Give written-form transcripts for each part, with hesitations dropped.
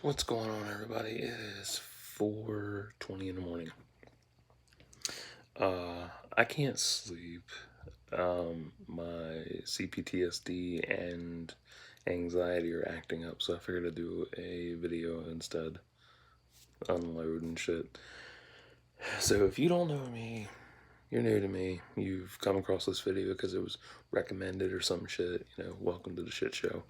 What's going on, everybody? It is 4:20 in the morning. I can't sleep. My CPTSD and anxiety are acting up, so I figured I'd do a video instead. Unload and shit. So if you don't know me, you're new to me, you've come across this video because it was recommended or some shit, welcome to the shit show.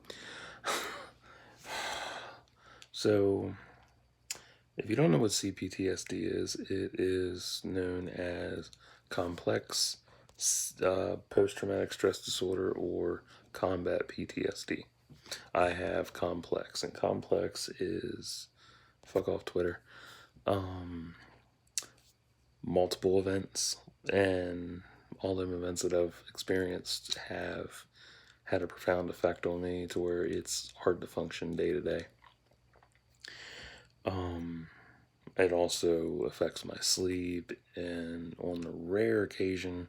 So, if you don't know what CPTSD is, it is known as complex post-traumatic stress disorder or combat PTSD. I have complex, and complex is fuck off Twitter. Multiple events, and all them events that I've experienced have had a profound effect on me to where it's hard to function day to day. It also affects my sleep, and on the rare occasion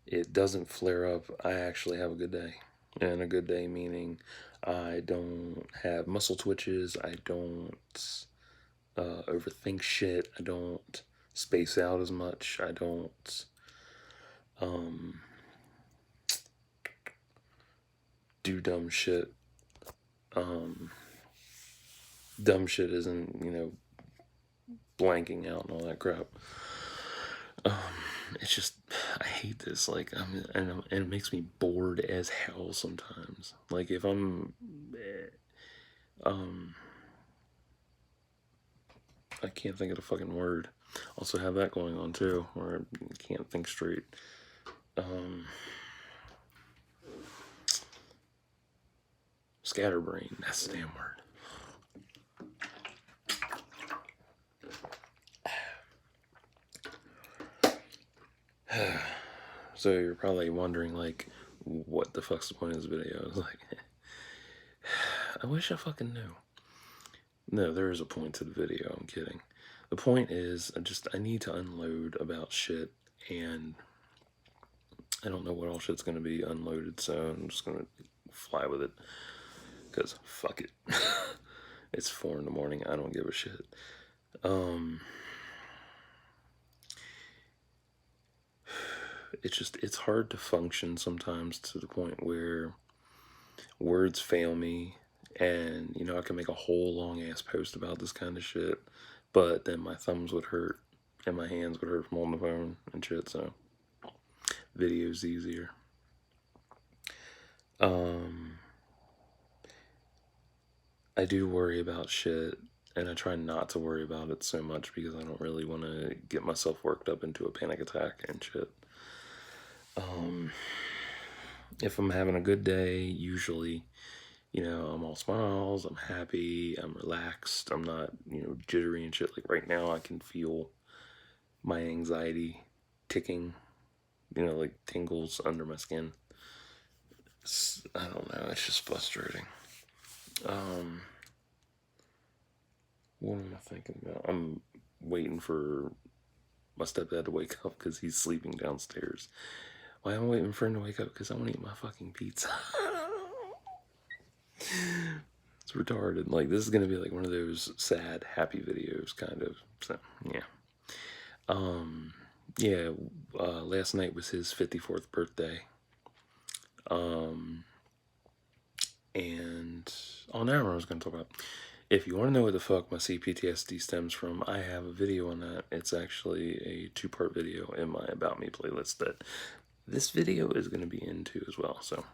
it doesn't flare up, I actually have a good day. And a good day meaning I don't have muscle twitches, I don't overthink shit, I don't space out as much, I don't do dumb shit. Dumb shit isn't, blanking out and all that crap. It's just, I hate this. And it makes me bored as hell sometimes. Like, if I'm, I can't think of the fucking word. Also have that going on too, where I can't think straight. Scatterbrain, that's the damn word. So you're probably wondering, like, what the fuck's the point of this video? It's like, I wish I fucking knew. No, there is a point to the video, I'm kidding. The point is, I need to unload about shit, and I don't know what all shit's gonna be unloaded, so I'm just gonna fly with it. Because, fuck it. It's 4 in the morning, I don't give a shit. It's hard to function sometimes, to the point where words fail me, and I can make a whole long ass post about this kind of shit, but then my thumbs would hurt and my hands would hurt from holding the phone and shit, so video's easier. I do worry about shit, and I try not to worry about it so much because I don't really want to get myself worked up into a panic attack and shit. If I'm having a good day, usually, I'm all smiles, I'm happy, I'm relaxed, I'm not, jittery and shit. Like right now, I can feel my anxiety ticking, like tingles under my skin. I don't know, it's just frustrating. What am I thinking about? I'm waiting for my stepdad to wake up because he's sleeping downstairs. Why am I waiting for him to wake up? Because I want to eat my fucking pizza. It's retarded. Like, this is going to be like one of those sad, happy videos, kind of. So, yeah. Last night was his 54th birthday. And now I was going to talk about, if you want to know what the fuck my CPTSD stems from, I have a video on that. It's actually a 2-part video in my About Me playlist that this video is going to be into as well, so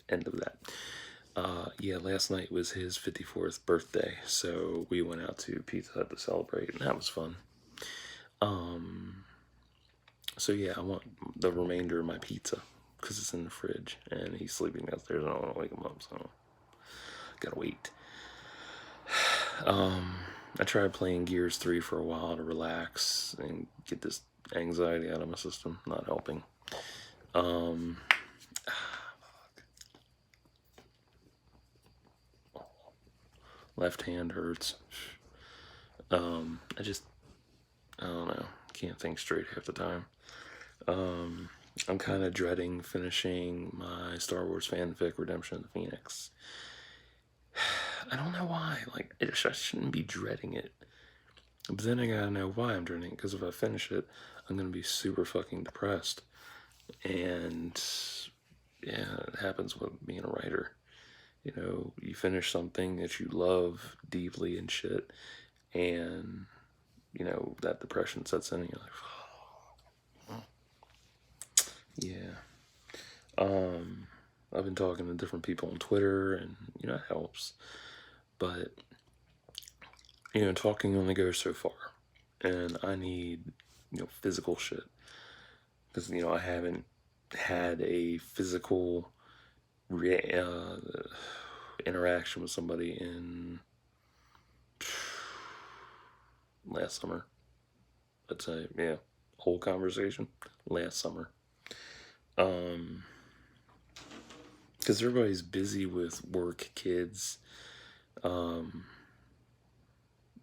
end of that. Last night was his 54th birthday, so we went out to Pizza Hut to celebrate, and that was fun. So yeah, I want the remainder of my pizza, because it's in the fridge, and he's sleeping downstairs, and I don't want to wake him up, so gotta wait. I tried playing Gears 3 for a while to relax and get this anxiety out of my system, not helping. Left hand hurts. I don't know, can't think straight half the time. I'm kind of dreading finishing my Star Wars fanfic, Redemption of the Phoenix. I don't know why. Like, I shouldn't be dreading it. But then I gotta know why I'm dreading it, because if I finish it, I'm gonna be super fucking depressed. And yeah, it happens with being a writer. You know, you finish something that you love deeply and shit, and you know that depression sets in, and you're like, yeah. I've been talking to different people on Twitter, and you know it helps, but you know talking only goes so far, and I need physical shit, because you know I haven't had a physical interaction with somebody in last summer. Let's say, yeah, whole conversation last summer. Because everybody's busy with work, kids,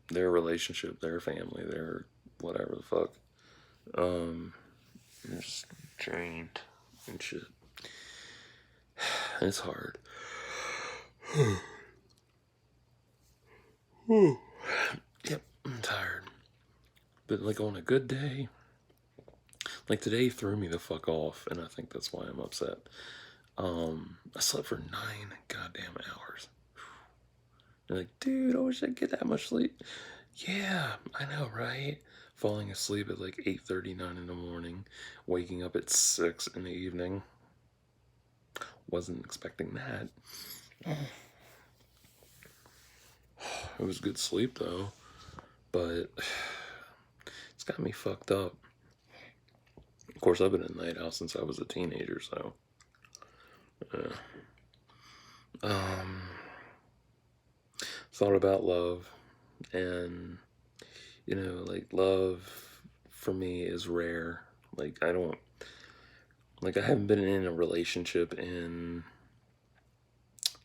their relationship, their family, their whatever the fuck. Just drained and shit. It's hard. Yep, I'm tired. But like on a good day, like today threw me the fuck off, and I think that's why I'm upset. I slept for 9 goddamn hours. You're like, dude, I wish I'd get that much sleep. Yeah, I know, right? Falling asleep at like 8:39 in the morning, waking up at 6 in the evening. Wasn't expecting that. It was good sleep though, but it's got me fucked up. Of course, I've been in the night house since I was a teenager, so. Thought about love, and you know, like love for me is rare. Like I haven't been in a relationship in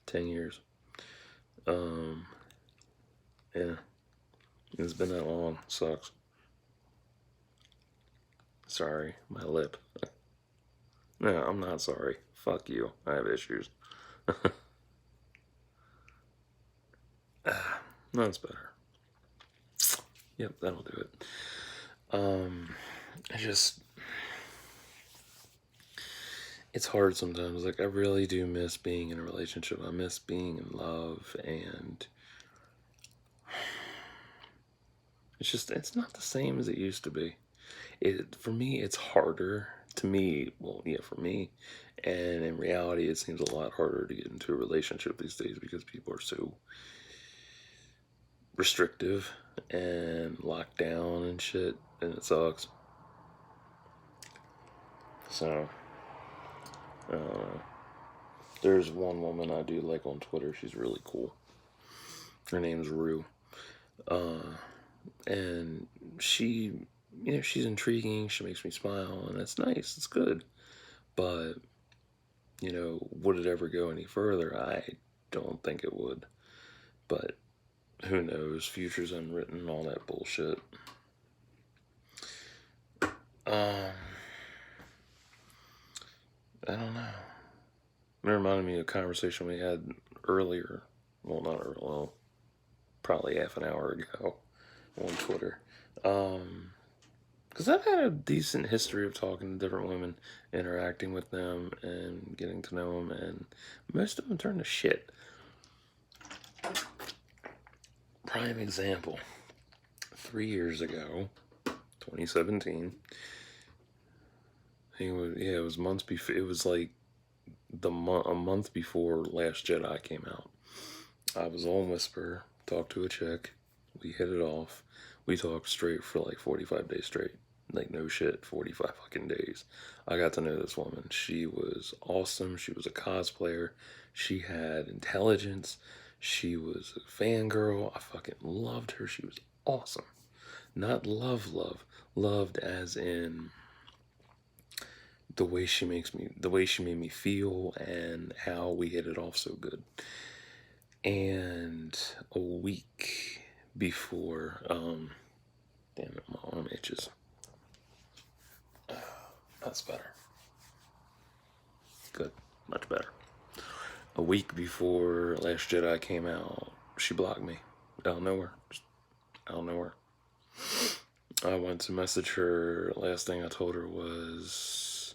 10 years. Yeah, it's been that long. Sucks. Sorry, my lip. No, I'm not sorry. Fuck you. I have issues. That's better. Yep, that'll do it. I just, it's hard sometimes. Like I really do miss being in a relationship. I miss being in love, and it's not the same as it used to be. For me, it's harder. To me, well, yeah, for me, and in reality, it seems a lot harder to get into a relationship these days because people are so restrictive and locked down and shit, and it sucks. So, there's one woman I do like on Twitter. She's really cool. Her name's Rue. And she, she's intriguing. She makes me smile, and it's nice. It's good. But, would it ever go any further? I don't think it would. But who knows? Future's unwritten, all that bullshit. I don't know. It reminded me of a conversation we had earlier. Well, not earlier. Well, probably half an hour ago on Twitter. Because I've had a decent history of talking to different women, interacting with them, and getting to know them, and most of them turn to shit. Prime example. 3 years ago, 2017. It was months before. It was like a month before Last Jedi came out. I was on Whisper, talked to a chick, we hit it off. We talked straight for like 45 days straight. Like no shit, 45 fucking days. I got to know this woman. She was awesome. She was a cosplayer. She had intelligence. She was a fangirl. I fucking loved her. She was awesome. Not loved as in the way she made me feel, and how we hit it off so good. And a week before, damn it, my arm itches. That's better. Good, much better. A week before Last Jedi came out, she blocked me out of nowhere. Just out of nowhere. I went to message her. Last thing I told her was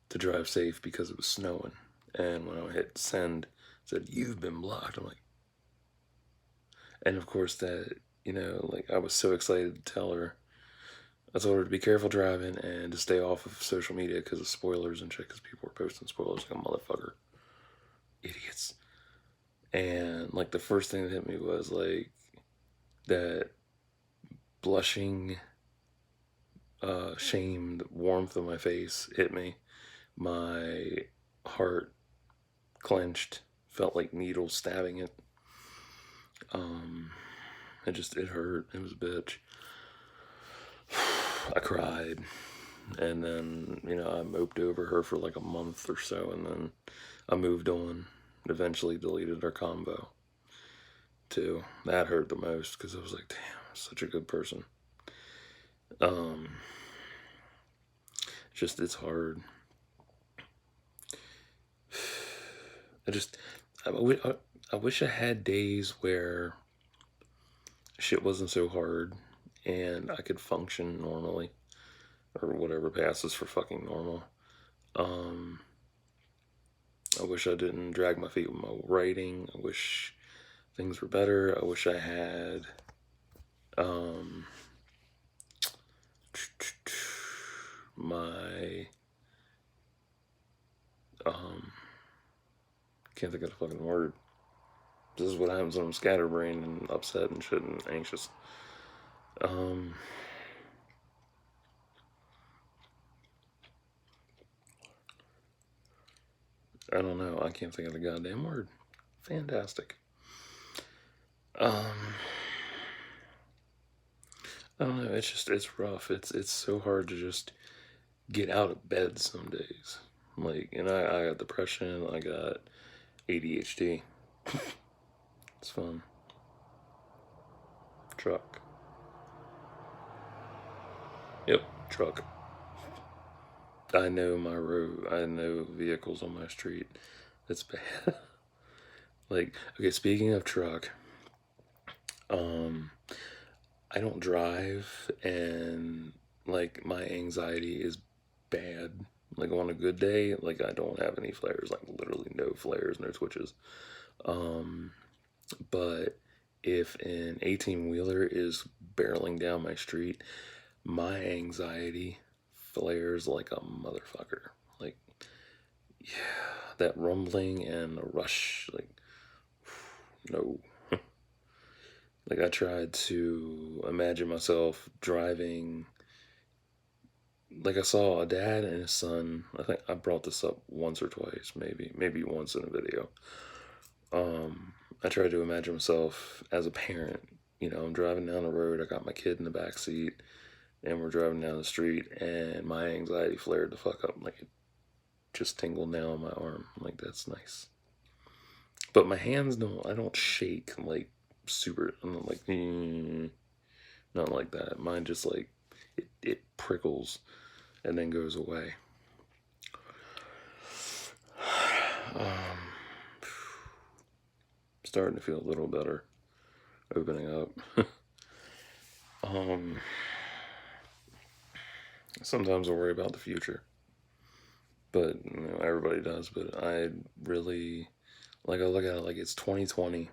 to drive safe because it was snowing. And when I hit send, it said, "You've been blocked." I'm like, and of course that, like I was so excited to tell her. I told her to be careful driving and to stay off of social media because of spoilers and shit, because people were posting spoilers like a motherfucker. Idiots. And like the first thing that hit me was like that blushing, shamed warmth of my face hit me. My heart clenched, felt like needles stabbing it. It hurt. It was a bitch. I cried, and then I moped over her for like a month or so, and then I moved on. Eventually deleted our combo too. That hurt the most because I was like, damn, such a good person. It's hard. I wish I had days where shit wasn't so hard and I could function normally, or whatever passes for fucking normal. I wish I didn't drag my feet with my writing. I wish things were better. I wish I had my can't think of the fucking word. This is what happens when I'm scatterbrained and upset and shit and anxious. I don't know. I can't think of the goddamn word. Fantastic. I don't know. It's rough. It's so hard to just get out of bed some days. Like, and I got depression. I got ADHD. It's fun. Truck. Yep, truck. I know my road. I know vehicles on my street. It's bad. Like, okay, speaking of truck, I don't drive, and like my anxiety is bad. Like on a good day, like I don't have any flares, like literally no flares, no twitches. But if an 18-wheeler is barreling down my street, my anxiety flares like a motherfucker. Like, yeah, that rumbling and a rush, like, no. Like, I tried to imagine myself driving. Like, I saw a dad and his son. I think I brought this up once or twice, maybe once in a video. I tried to imagine myself as a parent. I'm driving down the road. I got my kid in the back seat, and we're driving down the street, and my anxiety flared the fuck up. Like, it just tingled down on my arm. I'm like, that's nice. But my hands don't. I don't shake like super. I'm not like, not like that. Mine just like it prickles and then goes away. Starting to feel a little better, opening up. Sometimes I worry about the future, but everybody does. But I really, like, I look at it like it's 2020,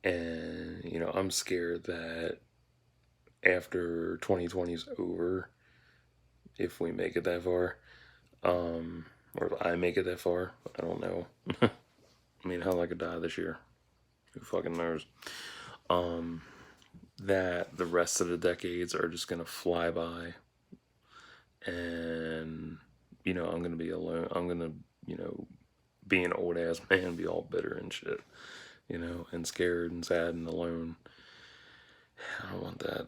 and I'm scared that after 2020 is over, if we make it that far, or if I make it that far, I don't know. I mean, hell, I could die this year. Who fucking knows? That the rest of the decades are just gonna fly by, and I'm gonna be alone. I'm gonna, be an old ass man, be all bitter and shit, and scared and sad and alone. I don't want that.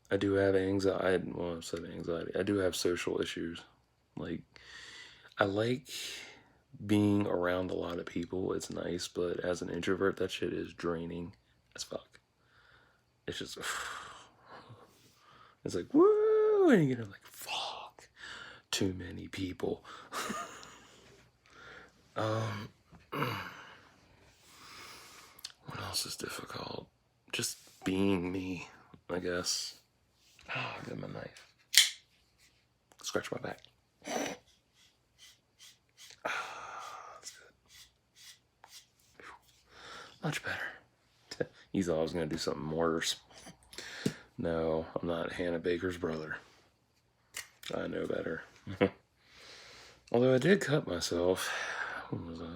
I do have anxiety. Well, I said anxiety. I do have social issues. Like, I like being around a lot of people. It's nice, but as an introvert, that shit is draining as fuck. It's just, it's like, woo, and like, fuck, too many people. Um, what else is difficult? Just being me, I guess. Oh, I got my knife. Scratch my back. That's good. Much better. You thought I was going to do something worse. No, I'm not Hannah Baker's brother. I know better. Although I did cut myself. When was it?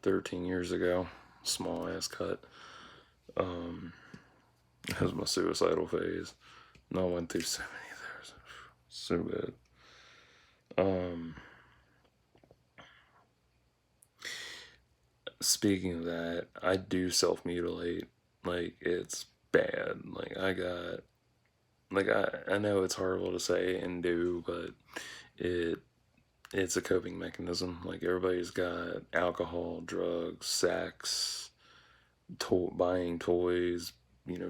13 years ago. Small ass cut. That was my suicidal phase. No, I went through so many of those. So bad. Speaking of that, I do self mutilate. Like, it's bad. Like, I know it's horrible to say and do, but it's a coping mechanism. Like, everybody's got alcohol, drugs, sex, buying toys,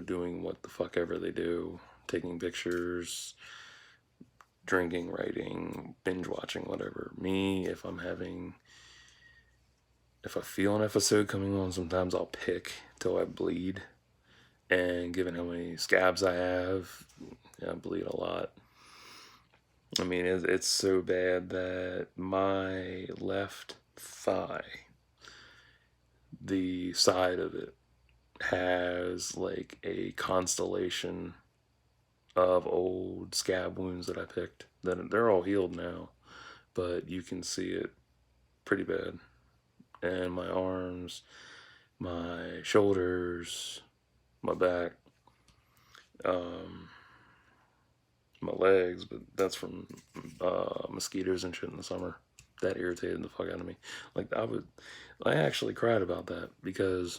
doing what the fuck ever they do, taking pictures, drinking, writing, binge watching, whatever. Me, if I feel an episode coming on, sometimes I'll pick till I bleed. And given how many scabs I have, I bleed a lot. I mean, it's so bad that my left thigh, the side of it, has like a constellation of old scab wounds that I picked. That they're all healed now, but you can see it pretty bad. And my arms, my shoulders, my back, my legs, but that's from mosquitoes and shit in the summer. That irritated the fuck out of me. Like, I actually cried about that because,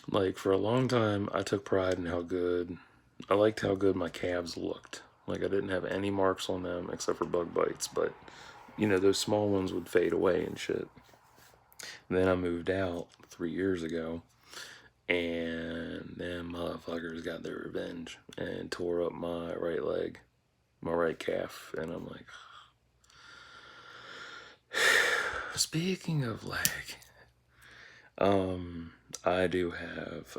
like, for a long time, I took pride in I liked how good my calves looked. Like, I didn't have any marks on them except for bug bites, but, those small ones would fade away and shit. Then I moved out 3 years ago, and them motherfuckers got their revenge and tore up my right leg, my right calf, and I'm like, speaking of leg, I do have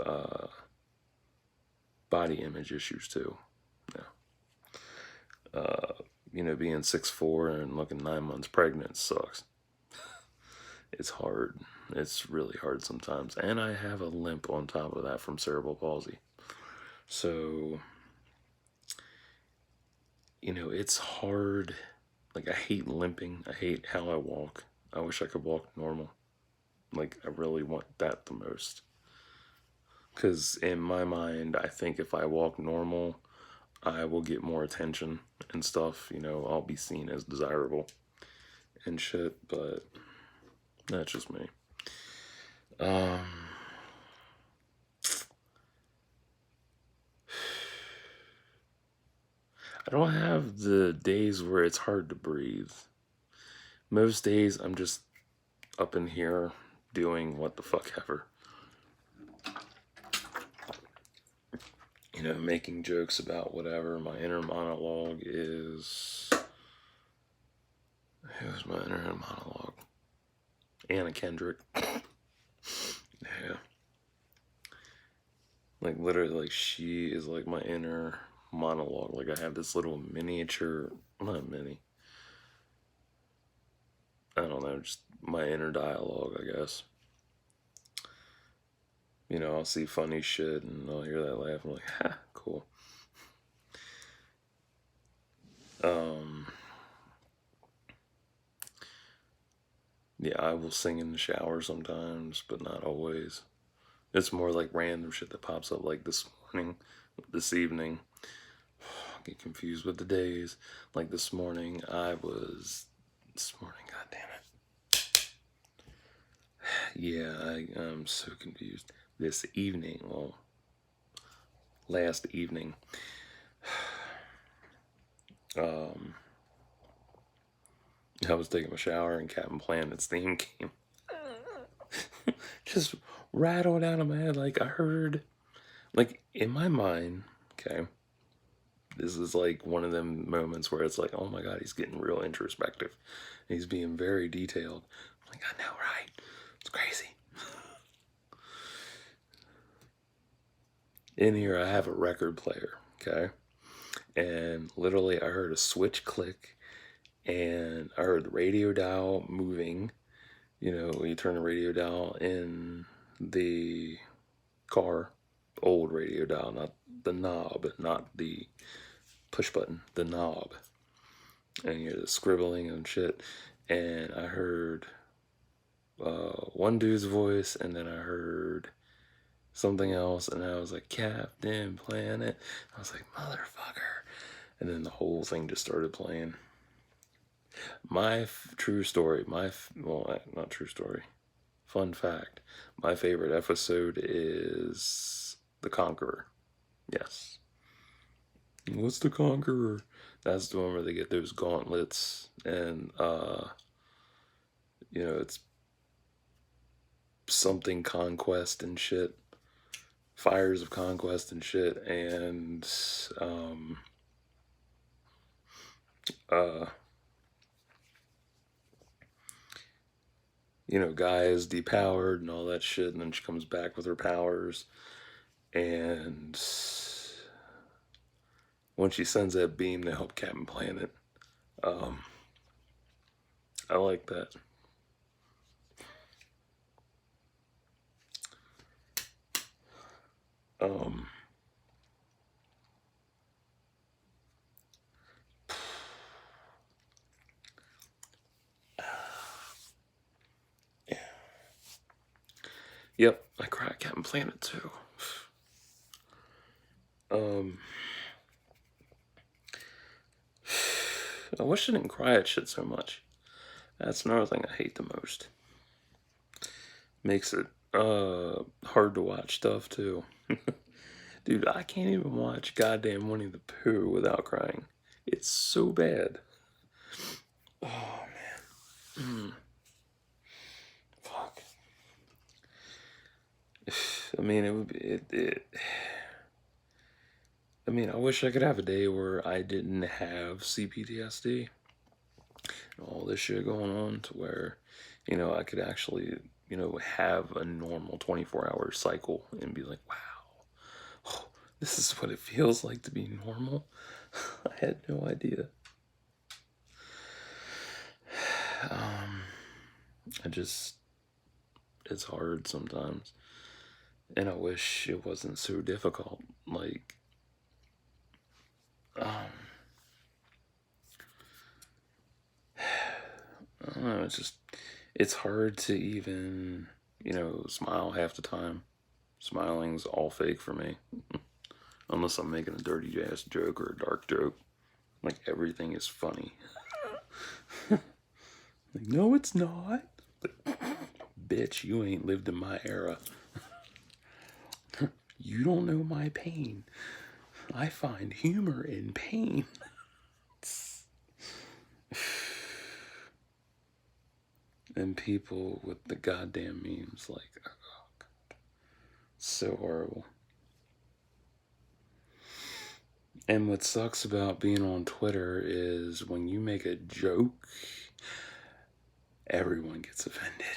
body image issues too. Yeah. Being 6'4" and looking 9 months pregnant sucks. It's hard. It's really hard sometimes. And I have a limp on top of that from cerebral palsy. So, it's hard. Like, I hate limping. I hate how I walk. I wish I could walk normal. Like, I really want that the most. Because in my mind, I think if I walk normal, I will get more attention and stuff. I'll be seen as desirable and shit. But that's just me. I don't have the days where it's hard to breathe. Most days I'm just up in here doing what the fuck ever. Making jokes about whatever. My inner monologue is... Who's my inner monologue? Anna Kendrick. Yeah. Like, literally, like, she is like my inner monologue. Like, I have this little miniature... Not mini. I don't know, just my inner dialogue, I guess. I'll see funny shit and I'll hear that laugh. I'm like, ha, cool. Yeah, I will sing in the shower sometimes, but not always. It's more like random shit that pops up, like this evening. I get confused with the days. Like this morning, god damn it. Yeah, I'm so confused. This evening, well, last evening, I was taking a shower and Captain Planet's theme came. Just rattled out of my head. Like, I heard, like, in my mind, okay, This is like one of them moments where it's like, oh my God, he's getting real introspective. He's being very detailed. I'm like, I know, right? It's crazy. In here, I have a record player, okay? And literally, I heard a switch click, and I heard the radio dial moving. You know, when you turn the radio dial in the car, old radio dial, not the knob, not the push button, the knob. And you're scribbling and shit. And I heard one dude's voice, and then I heard something else, and I was like, Captain Planet. I was like, motherfucker. And then the whole thing just started playing. My true story, well, not true story, fun fact, my favorite episode is The Conqueror. Yes. What's The Conqueror? That's the one where they get those gauntlets, and, it's something conquest and shit. Fires of conquest and shit, and Gaia is depowered and all that shit, and then she comes back with her powers, and when she sends that beam to help Captain Planet, I like that. Yep, I cry at Captain Planet too. I wish I didn't cry at shit so much. That's another thing I hate the most. Makes it hard to watch stuff too. Dude, I can't even watch goddamn Winnie the Pooh without crying. It's so bad. Oh man. Fuck. I mean, it would be I mean, I wish I could have a day where I didn't have CPTSD and all this shit going on, to where, I could actually, have a normal 24-hour cycle and be like, wow, oh, this is what it feels like to be normal. I had no idea. It's hard sometimes. And I wish it wasn't so difficult. Like, I don't know, it's hard to even, smile half the time. Smiling's all fake for me. Unless I'm making a dirty ass joke or a dark joke. Like, everything is funny. Like, no, it's not. Like, bitch, you ain't lived in my era. You don't know my pain. I find humor in pain. And people with the goddamn memes, like, oh God, so horrible. And what sucks about being on Twitter is when you make a joke, everyone gets offended.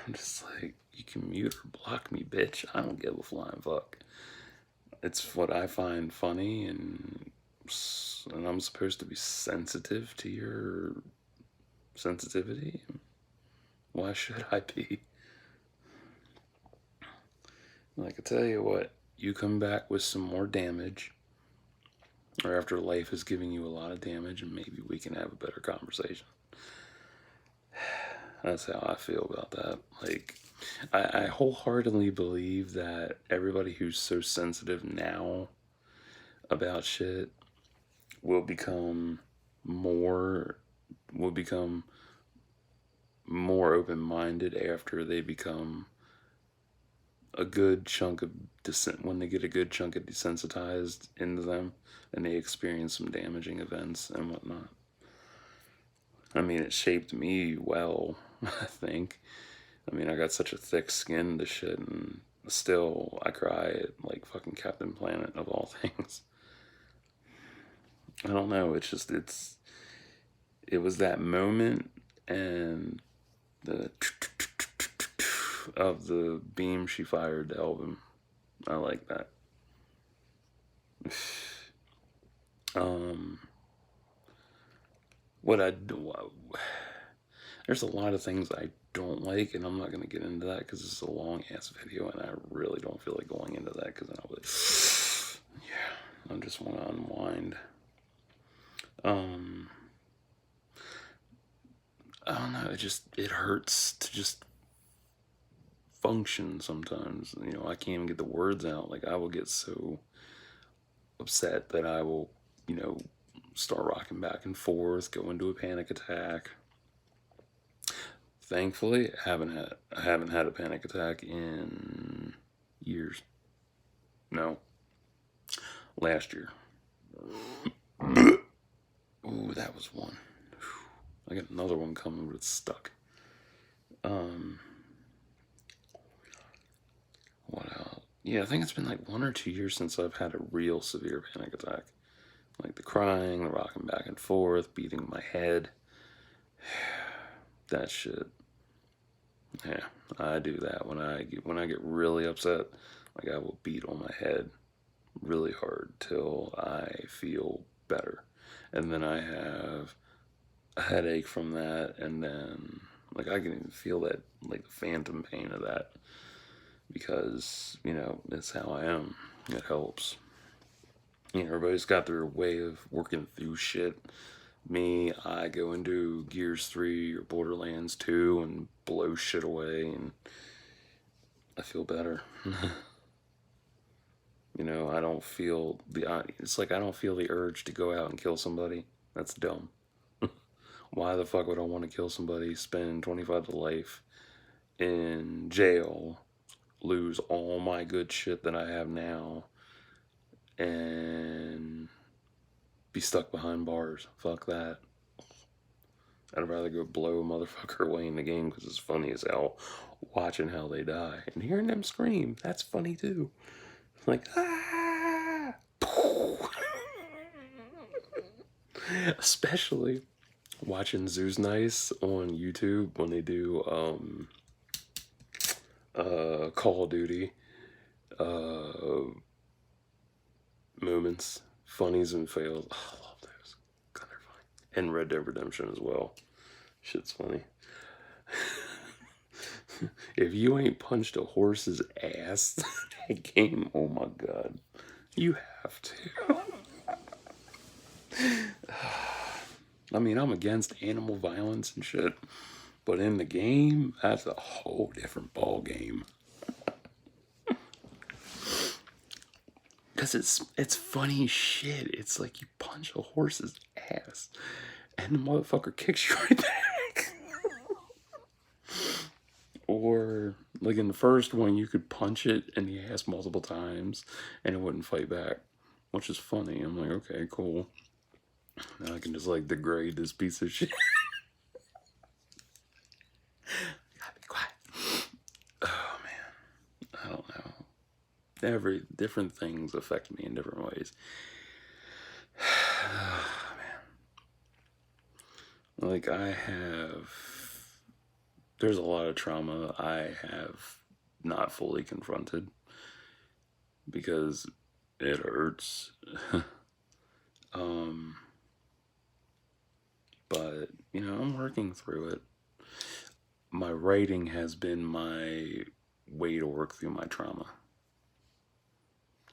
I'm just like, you can mute or block me, bitch. I don't give a flying fuck. It's what I find funny, and I'm supposed to be sensitive to your sensitivity. Why should I be? Like, I tell you what, you come back with some more damage, or after life is giving you a lot of damage, and maybe we can have a better conversation. That's how I feel about that. Like, I wholeheartedly believe that everybody who's so sensitive now about shit will become more open-minded after they become a good chunk of when they get a good chunk of desensitized into them, and they experience some damaging events and whatnot. I mean, it shaped me well, I think. I mean, I got such a thick skin to shit, and still I cry at, like, fucking Captain Planet of all things. I don't know. It was that moment and the of the beam she fired to help him. I like that. Um, what I do, there's a lot of things I don't like, and I'm not gonna get into that because it's a long ass video, and I really don't feel like going into that because then I'll be, yeah, I just want to unwind. Um, I don't know. It hurts to just function sometimes. You know, I can't even get the words out. Like I will get so upset that I will, you know, start rocking back and forth, go into a panic attack. Thankfully, I haven't had a panic attack in years. No, last year. Ooh, that was one. I got another one coming, but it's stuck. Um, what else? Yeah, I think it's been like 1 or 2 years since I've had a real severe panic attack. Like the crying, the rocking back and forth, beating my head. That shit. Yeah, I do that when I get really upset. Like I will beat on my head really hard till I feel better, and then I have a headache from that, and then like I can even feel that like the phantom pain of that because you know it's how I am. It helps. You know, everybody's got their way of working through shit. Me, I go into Gears 3 or Borderlands 2 and blow shit away, and I feel better. You know, I don't feel it's like I don't feel the urge to go out and kill somebody. That's dumb. Why the fuck would I want to kill somebody, spend 25 to life in jail, lose all my good shit that I have now, and be stuck behind bars? Fuck that. I'd rather go blow a motherfucker away in the game because it's funny as hell watching how they die. And hearing them scream, that's funny too. Like, ah! Especially watching Zeus Nice on YouTube when they do Call of Duty uh, moments, funnies and fails. Oh, I love those. God, they're funny. And Red Dead Redemption as well. Shit's funny. If you ain't punched a horse's ass that game, oh my god, you have to. I mean, I'm against animal violence and shit, but in the game, that's a whole different ball game. Cause it's funny shit. It's like you punch a horse's ass, and the motherfucker kicks you right back. Or like in the first one, you could punch it in the ass multiple times, and it wouldn't fight back, which is funny. I'm like, okay, cool. Now I can just like degrade this piece of shit. Gotta be quiet. Oh man, I don't know. Every different things affect me in different ways. Oh, man. Like I have, there's a lot of trauma I have not fully confronted because it hurts. um, but you know, I'm working through it. My writing has been my way to work through my trauma.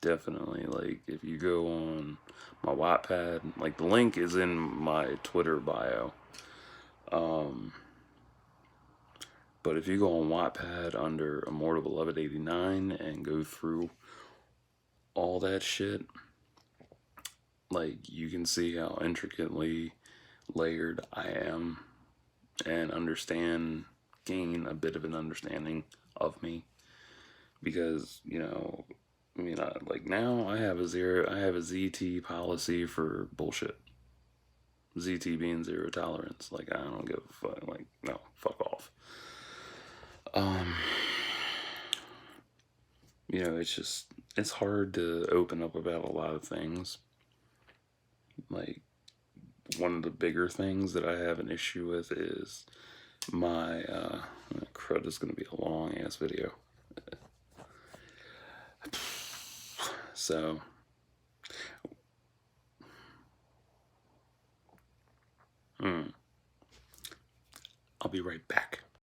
Definitely, like if you go on my Wattpad, like the link is in my Twitter bio. Um, but if you go on Wattpad under Immortal Beloved 89 and go through all that shit, like you can see how intricately layered I am and gain a bit of an understanding of me because you know, I mean, like now I have a ZT policy for bullshit. ZT being zero tolerance. Like I don't give a fuck. Like no, fuck off. Um, you know, it's hard to open up about a lot of things. like, one of the bigger things that I have an issue with is my, crud, is going to be a long ass video. So, I'll be right back.